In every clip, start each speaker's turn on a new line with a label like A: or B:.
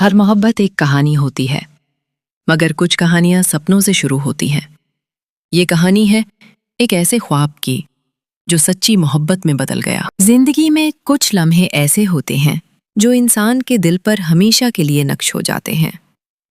A: हर मोहब्बत एक कहानी होती है, मगर कुछ कहानियां सपनों से शुरू होती हैं। ये कहानी है एक ऐसे ख्वाब की जो सच्ची मोहब्बत में बदल गया। जिंदगी में कुछ लम्हे ऐसे होते हैं जो इंसान के दिल पर हमेशा के लिए नक्श हो जाते हैं।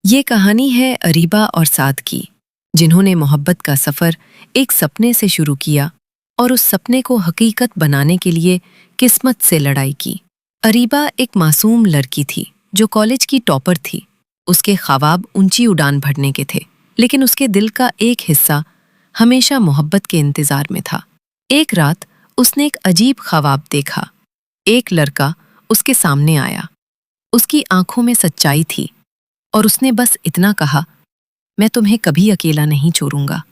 A: ये कहानी है अरीबा और साद की, जिन्होंने मोहब्बत का सफ़र एक सपने से शुरू किया और उस सपने को हकीकत बनाने के लिए किस्मत से लड़ाई की। अरीबा एक मासूम लड़की थी जो कॉलेज की टॉपर थी। उसके ख्वाब ऊंची उड़ान भरने के थे, लेकिन उसके दिल का एक हिस्सा हमेशा मोहब्बत के इंतजार में था। एक रात उसने एक अजीब ख्वाब देखा। एक लड़का उसके सामने आया। उसकी आंखों में सच्चाई थी और उसने बस इतना कहा, मैं तुम्हें कभी अकेला नहीं छोड़ूंगा।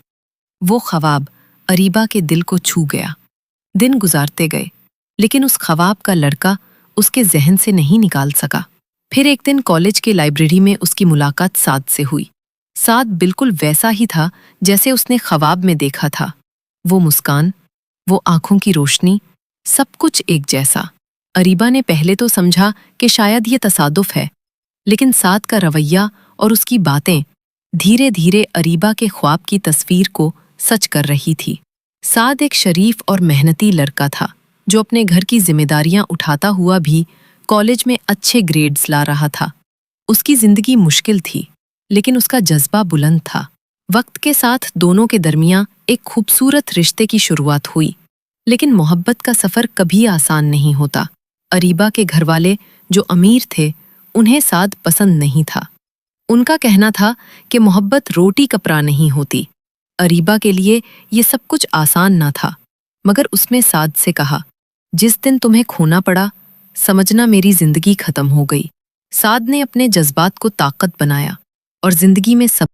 A: वो ख्वाब अरीबा के दिल को छू गया। दिन गुजारते गए, लेकिन उस ख्वाब का लड़का उसके जहन से नहीं निकाल सका। फिर एक दिन कॉलेज के लाइब्रेरी में उसकी मुलाकात साद से हुई। साद बिल्कुल वैसा ही था जैसे उसने ख्वाब में देखा था। वो मुस्कान, वो आंखों की रोशनी, सब कुछ एक जैसा। अरीबा ने पहले तो समझा कि शायद ये तसादुफ है, लेकिन साद का रवैया और उसकी बातें धीरे धीरे अरीबा के ख्वाब की तस्वीर को सच कर रही थी। साद एक शरीफ और मेहनती लड़का था जो अपने घर की जिम्मेदारियां उठाता हुआ भी कॉलेज में अच्छे ग्रेड्स ला रहा था। उसकी जिंदगी मुश्किल थी, लेकिन उसका जज्बा बुलंद था। वक्त के साथ दोनों के दरमियां एक खूबसूरत रिश्ते की शुरुआत हुई, लेकिन मोहब्बत का सफ़र कभी आसान नहीं होता। अरीबा के घरवाले जो अमीर थे, उन्हें साद पसंद नहीं था। उनका कहना था कि मोहब्बत रोटी कपड़ा नहीं होती। अरीबा के लिए ये सब कुछ आसान ना था, मगर उसने साद से कहा, जिस दिन तुम्हें खोना पड़ा, समझना मेरी जिंदगी खत्म हो गई। साद ने अपने जज्बात को ताकत बनाया और जिंदगी में सब